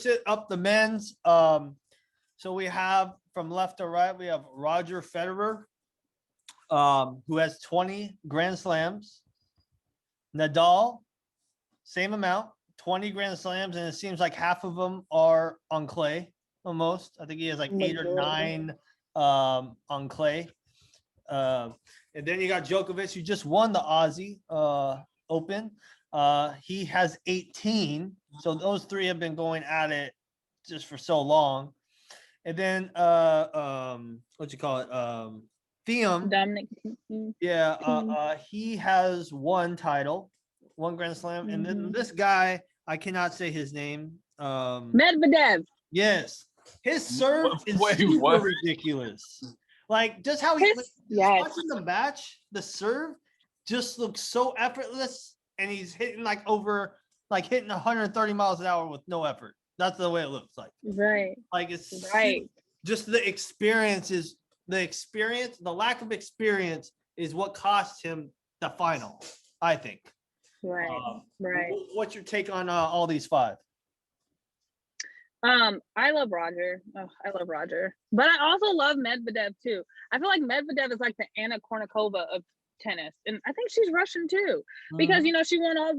switch it up the men's. So we have from left to right, we have Roger Federer, who has 20 Grand Slams. Nadal, same amount, 20 Grand Slams, and it seems like half of them are on clay almost. I think he has like 8 or 9 on clay. And then you got Djokovic, who just won the Aussie Open. He has 18. So those three have been going at it just for so long. And then what you call it? Thiem. Dominic. Yeah, he has one title, one Grand Slam. And then this guy, I cannot say his name. Medvedev. Yes. His serve is super ridiculous. Like just how he watching the match, the serve just looks so effortless, and he's hitting like hitting 130 miles an hour with no effort. That's the way it looks like. Right. Like it's just the experience, the lack of experience is what cost him the final, I think. Right. Right. What's your take on all these 5? I love Roger. Oh, I love Roger. But I also love Medvedev too. I feel like Medvedev is like the Anna Kournikova of tennis. And I think she's Russian too. Because, she won all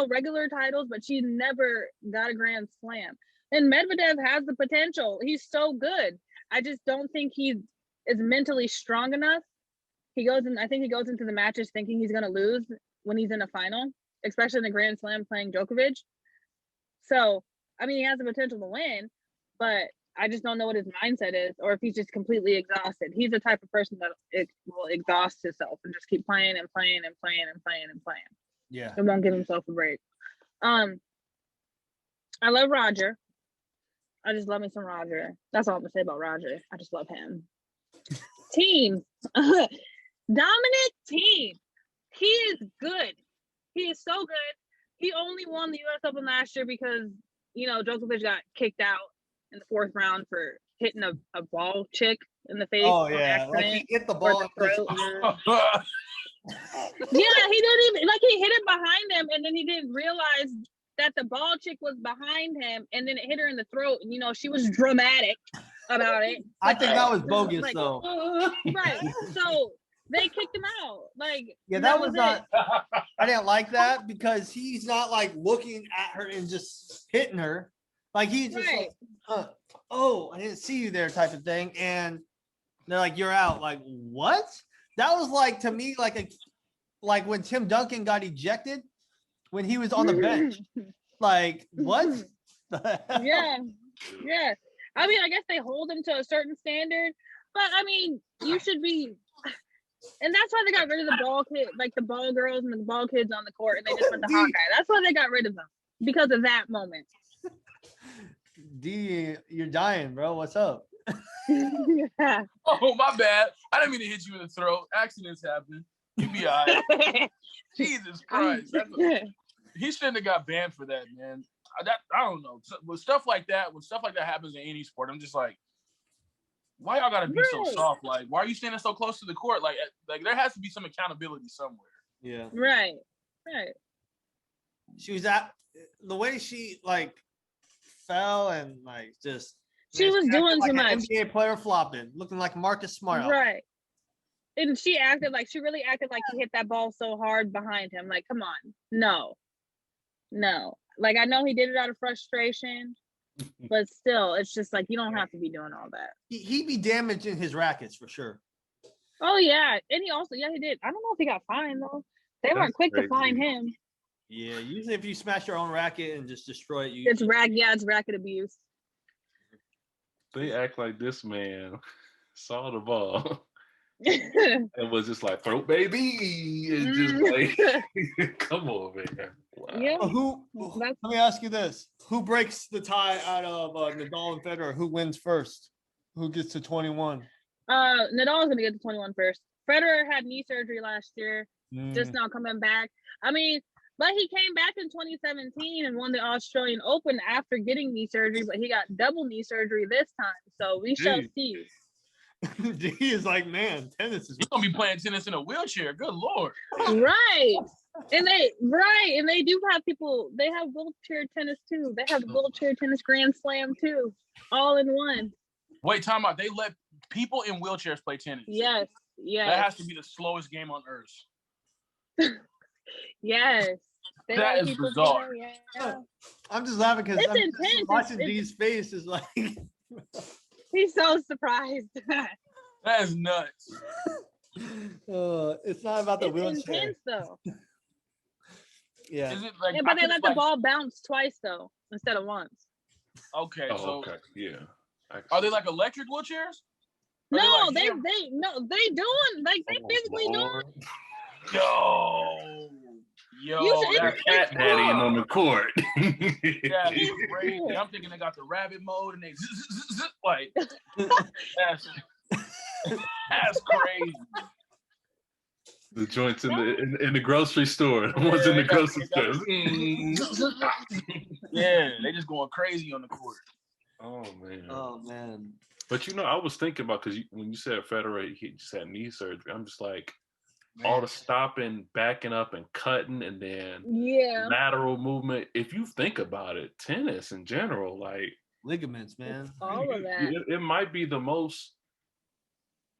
regular titles, but she never got a Grand Slam. And Medvedev has the potential. He's so good. I just don't think he is mentally strong enough. I think he goes into the matches thinking he's gonna lose when he's in a final, especially in the Grand Slam playing Djokovic. So I mean, he has the potential to win, but I just don't know what his mindset is, or if he's just completely exhausted. He's the type of person that will exhaust himself and just keep playing and playing and playing and playing and playing. Yeah, and won't give himself a break. I love Roger. I just love me some Roger. That's all I'm gonna say about Roger. I just love him. Team, Dominic Thiem. He is good. He is so good. He only won the U.S. Open last year because Djokovic got kicked out in the 4th round for hitting a ball chick in the face. Oh yeah, like he hit the ball. Yeah, he didn't even he hit it behind him, and then he didn't realize that the ball chick was behind him, and then it hit her in the throat. And she was dramatic about it. I think that was bogus, though. Right. So they kicked him out. That was not. I didn't like that because he's not looking at her and just hitting her. He's just oh, I didn't see you there type of thing. And they're like, you're out. What? That was to me, like when Tim Duncan got ejected when he was on the bench. What? Yeah. I mean, I guess they hold him to a certain standard, but I mean, you should be. And that's why they got rid of the ball kid, the ball girls and the ball kids on the court, and they just went to Hawkeye. That's why they got rid of them, because of that moment. D, you're dying, bro. What's up? Yeah. Oh, my bad. I didn't mean to hit you in the throat. Accidents happen. You be all right. Jesus Christ. He shouldn't have got banned for that, man. I don't know. With stuff like that, when stuff like that happens in any sport, I'm just like, why y'all gotta be so soft? Why are you standing so close to the court? There has to be some accountability somewhere. Yeah. Right. She was the way she fell and just. She was doing too much. An NBA player flopping, looking like Marcus Smart. Right. And she really acted like he hit that ball so hard behind him. Come on. No. I know he did it out of frustration, but still, it's just you don't have to be doing all that. He'd be damaging his rackets for sure. Oh, yeah. And he also, he did. I don't know if he got fined, though. They weren't quick to fine him. Yeah, usually if you smash your own racket and just destroy it, it's racket abuse. They act like this man saw the ball and was just throat baby. And just come on, man. Wow. Yeah. Let me ask you this. Who breaks the tie out of Nadal and Federer? Who wins first? Who gets to 21? Nadal's going to get to 21 first. Federer had knee surgery last year, just now coming back. I mean, but he came back in 2017 and won the Australian Open after getting knee surgery, but he got double knee surgery this time. So we shall see. He is man, tennis is. He's going to be playing tennis in a wheelchair. Good Lord. Right. And they do have people. They have wheelchair tennis too. They have wheelchair tennis Grand Slam too, all in one. Wait, time out. They let people in wheelchairs play tennis. Yes, That has to be the slowest game on earth. yes. They That let is people bizarre. do that, yeah. I'm just laughing because It's I'm intense. watching It's- D's face is like. He's so surprised. That is nuts. It's not about the It's wheelchair. intense though. Yeah. Is it like? Yeah, I but they think let it's the like- ball bounce twice though instead of once. Okay, Oh, so okay. Yeah. I can are they see. like electric wheelchairs? Are No, like they hand- doing like they Oh, physically doing. Lord. Yo, You should- that's Cat daddy on the court. yeah, It's it's crazy. cool. I'm thinking they got the rabbit mode and they like that's crazy. The joints in the grocery store. The ones in the grocery store. Yeah, they just going crazy on the court. Oh man. Oh man. But I was thinking about because when you said Federer, he just had knee surgery. I'm just like all the stopping, backing up, and cutting, and then Yeah. lateral movement. If you think about it, tennis in general, like Ligaments, man. All of that. it might be the most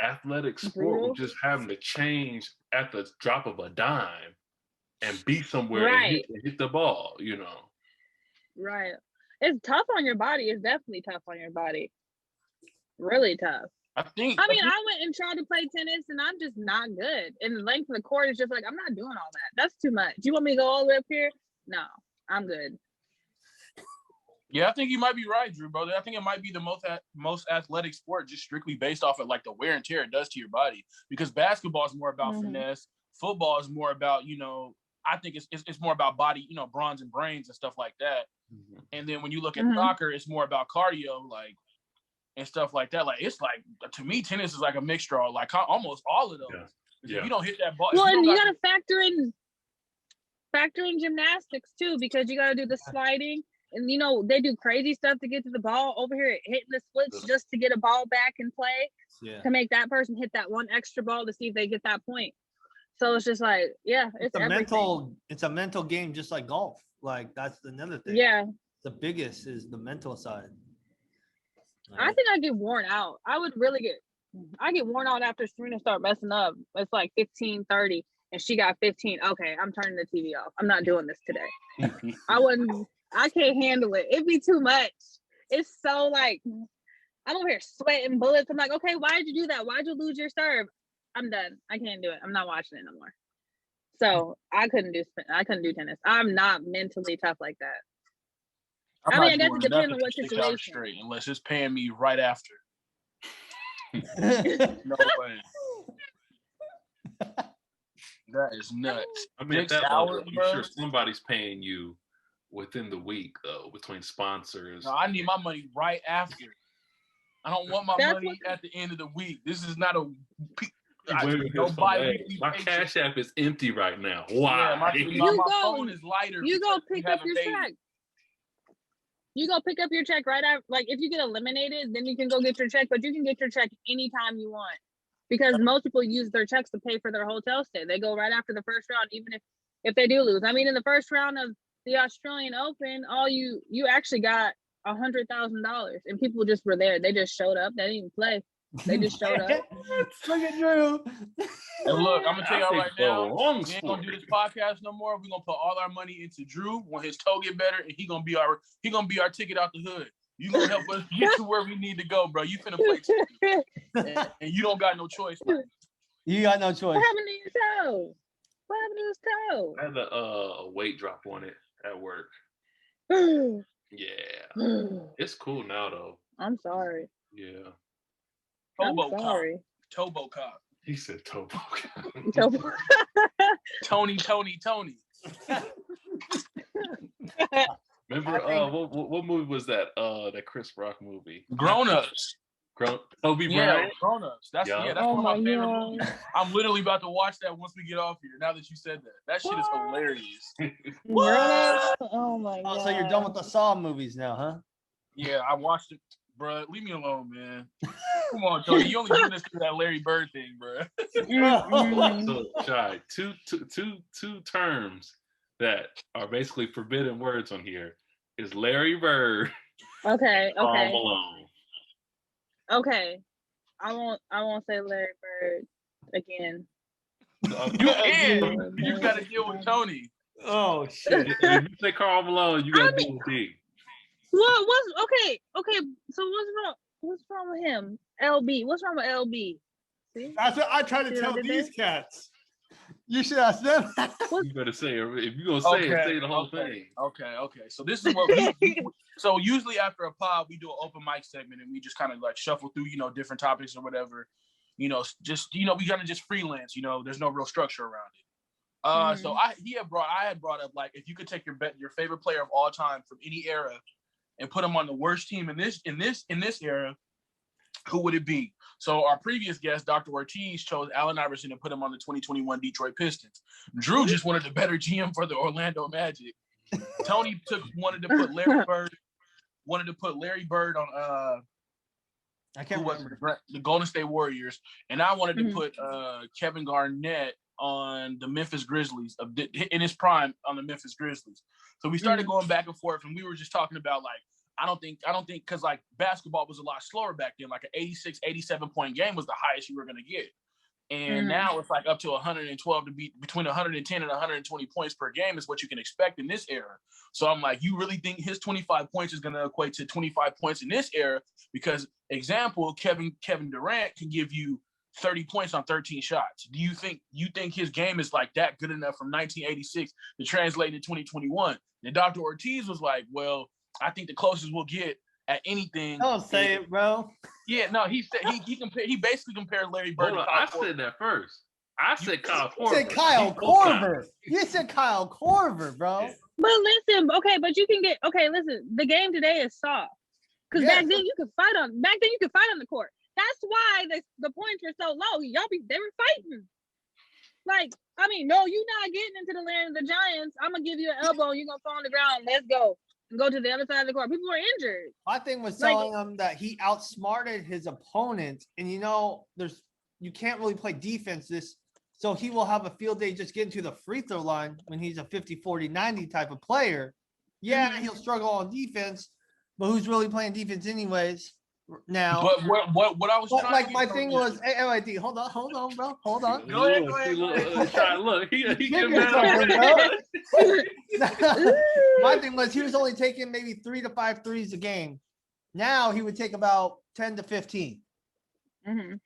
athletic sport Brutal. with just having to change at the drop of a dime and be somewhere Right. and hit the ball. Right. It's tough on your body. It's definitely tough on your body. Really tough. I think. I mean, I went and tried to play tennis and I'm just not good. And the length of the court is just like, I'm not doing all that. That's too much. Do you want me to go all the way up here? No, I'm good. Yeah, I think you might be right, Drew, brother. I think it might be the most athletic sport, just strictly based off of like the wear and tear it does to your body. Because basketball is more about Mhm. finesse, football is more about I think it's more about body, bronze and brains and stuff like that. And then when you look at Mhm. soccer, it's more about cardio, like and stuff like that. Like it's like to me, tennis is like a mixture of like almost all of those. Yeah. 'Cause Yeah. If you don't hit that ball, Well, if and you you don't got to factor in gymnastics too, because you got to do the sliding. And they do crazy stuff to get to the ball over here, hitting the splits just to get a ball back in play Yeah. to make that person hit that one extra ball to see if they get that point. So it's just like, yeah, it's everything. It's a mental game, just like golf. Like that's another thing. Yeah, The biggest is the mental side. I think I get worn out. I get worn out after Serena start messing up. It's like 15-30 and she got 15. Okay, I'm turning the TV off. I'm not doing this today. I can't handle it. It'd be too much. It's so like, I'm over here sweating bullets. I'm like, okay, why did you do that? Why'd you lose your serve? I'm done. I can't do it. I'm not watching it no more. So I couldn't do tennis. I'm not mentally tough like that. I'm I mean, not I guess doing it depends nothing on what for 6 situation. hours straight unless it's paying me right after. No way. That is nuts. I mean, at 6 that hours, level, I'm bro. sure somebody's paying you within the week, though, between sponsors. No, I need my money right after. I don't want my That's money at the end of the week. This is not a Wait, no hey, bi-weekly my paycheck. Cash App is empty right now. Yeah, Why? my go- phone is lighter. You go because we pick up have a your baby. check. You go pick up your check right after. Like if you get eliminated, then you can go get your check. But you can get your check anytime you want, because most people use their checks to pay for their hotel stay. They go right after the first round, even if they do lose. I mean, in the first round of the Australian Open, you actually got $100,000, and people just were there. They just showed up. They didn't even play. They just showed up. Look at Drew. And look, I'm gonna tell y'all I right think now, for a long we ain't gonna do sport. this podcast no more. We're gonna put all our money into Drew when his toe get better, and he gonna be our ticket out the hood. You gonna help us get to where we need to go, bro. You finna play tennis, and you don't got no choice. Man. You got no choice. What happened to your toe? What happened to his toe? I had a weight drop on it at work. Yeah. It's cool now, though. I'm sorry. Yeah. Tobo I'm cop. sorry. Tobo cop. He said Tobo. Tony. Remember, what movie was that? That Chris Rock movie. Grown ups. Toby Yeah, Bryant. grown ups. That's Yeah. that's Oh one of my my favorite God. movies. I'm literally about to watch that once we get off here. Now that you said that, that shit is hilarious. Grown-ups? Oh my god. Oh, so you're done with the Saw movies now, huh? Yeah, I watched it. bro. Leave me alone, man. Come on, Tony. You only doing this because that Larry Bird thing, bro. So, Shy, two terms that are basically forbidden words on here is Larry Bird, Okay. Karl Malone. Okay. I won't say Larry Bird again. You can. You got to deal with Tony. Oh shit! If you say Karl Malone, you got to deal with D. What's okay? So what's wrong with him? LB. What's wrong with LB? See? That's what I try to See what tell I did these there? cats. You should ask them. You better say it. If you're gonna say it, say the whole thing. Okay. So this is what so usually after a pod, we do an open mic segment and we just kind of like shuffle through, different topics or whatever. We kind of just freelance, there's no real structure around it. So I had brought up, like, if you could take your favorite player of all time from any era and put him on the worst team in this era, who would it be? So our previous guest, Dr. Ortiz, chose Allen Iverson and put him on the 2021 Detroit Pistons. Drew just wanted the better GM for the Orlando Magic. Tony wanted to put Larry Bird on I can't remember. the Golden State Warriors, and I wanted to put Kevin Garnett on the Memphis Grizzlies in his prime on the Memphis Grizzlies. So we started going back and forth, and we were just talking about, like, I don't think because, like, basketball was a lot slower back then. Like an 86, 87 point game was the highest you were going to get. And now it's like up to 112 to be between 110 and 120 points per game is what you can expect in this era. So I'm like, you really think his 25 points is going to equate to 25 points in this era? Because, example, Kevin Durant can give you 30 points on 13 shots. Do you think his game is like that good enough from 1986 to translate to 2021? And Dr. Ortiz was like, well, I think the closest we'll get at anything. Don't say it, bro. Yeah, no, he said he basically compared Larry Bird. Hold on, I said that first. I said Kyle You Korver. said Kyle Korver. You said Kyle Korver, bro. Yeah. But listen, but you can listen, the game today is soft. Because back then you could fight on the court. That's why the points were so low. They were fighting. Like, I mean, no, you're not getting into the land of the Giants. I'm gonna give you an elbow, you're gonna fall on the ground. Let's go. And go to the other side of the court. People are injured. My thing was telling him that he outsmarted his opponent, and you can't really play defense so he will have a field day just getting to the free throw line when he's a 50, 40, 90 type of player. Yeah, he'll struggle on defense, but who's really playing defense anyways now? But what I was trying to my thing was, hey, hold on, bro. Hold on. Go ahead. Look, he Give getting me mad something, already. bro. My thing was he was only taking maybe 3 to 5 threes a game. Now he would take about 10 to 15. And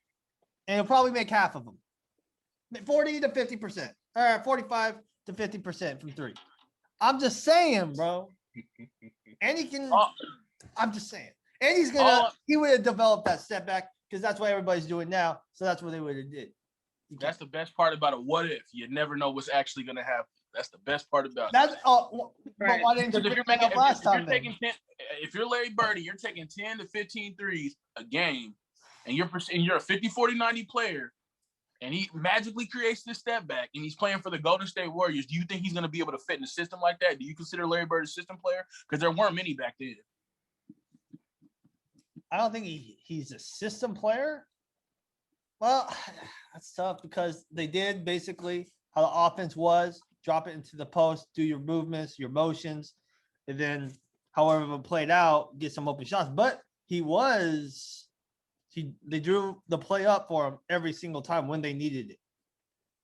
he'll probably make half of them. 40 to 50%. All right, 45 to 50% from 3. I'm just saying, bro. And he can I'm just saying. And he would have developed that step back because that's what everybody's doing now. So that's what they would have did. That's the best part about a what if. You never know what's actually going to happen. That's the best part about it. That's but why didn't you Because pick that up last time? If you're Larry Bird, you're taking 10 to 15 threes a game, and you're a 50, 40, 90 player, and he magically creates this step back, and he's playing for the Golden State Warriors. Do you think he's going to be able to fit in a system like that? Do you consider Larry Bird a system player? Because there weren't many back then. I don't think he's a system player. Well, that's tough because they did basically how the offense was, drop it into the post, do your movements, your motions, and then however it played out, get some open shots. But they drew the play up for him every single time when they needed it.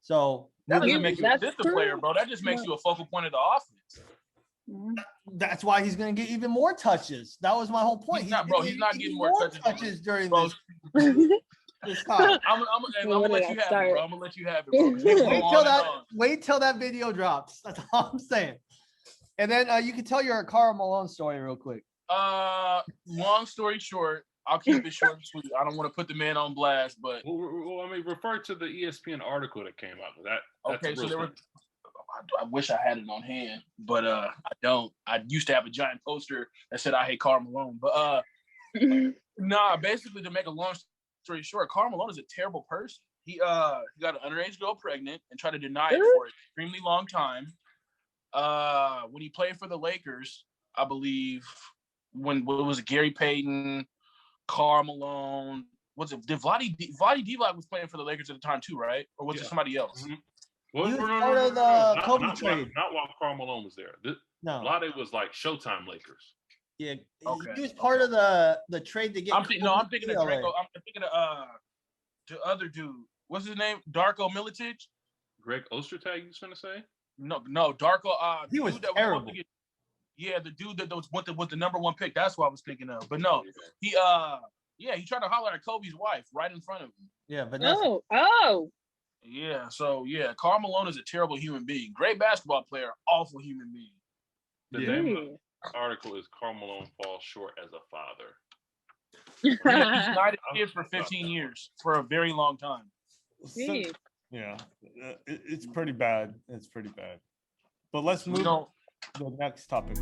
So that doesn't make you a system player, bro. That just makes you a focal point of the offense. That's why he's going to get even more touches. That was my whole point. He's not getting more touches during bro. this time. I'm gonna let you have it, bro. I'm gonna let you have it, bro. Wait till that video drops. That's all I'm saying. And then you can tell your Karl Malone story real quick. Long story short, I'll keep it short and sweet. I don't want to put the man on blast, but refer to the ESPN article that came out. Okay, so there were. I wish I had it on hand, but I don't. I used to have a giant poster that said I hate Karl Malone, but basically to make a long story short, Karl Malone is a terrible person. He got an underage girl pregnant and tried to deny it for an extremely long time. When he played for the Lakers, I believe when it was Gary Payton, Karl Malone. Was it? Did Vlade Divac was playing for the Lakers at the time too, right? Or was it somebody else? Mhm. Well, He was part of the Kobe trade. Not while Karl Malone was there. No, Vlade was like Showtime Lakers. yeah, Okay, he was part of the trade to get. I'm thinking of LA. Draco. I'm thinking of the other dude. What's his name? Darko Milicic? Greg Ostertag, you was gonna say? No, Darko. He was dude that terrible. Yeah, the dude that was the number one pick. That's what I was thinking of. But no, he he tried to holler at Kobe's wife right in front of him. Yeah, but that's Oh. Yeah, so yeah, Karl Malone is a terrible human being. Great basketball player, awful human being. The Yeah. name of the article is Karl Malone falls short as a father. He's denied his kids for 15 years, for a very long time. Jeez. yeah, it's pretty bad. It's pretty bad. But let's We move don't to the next topic.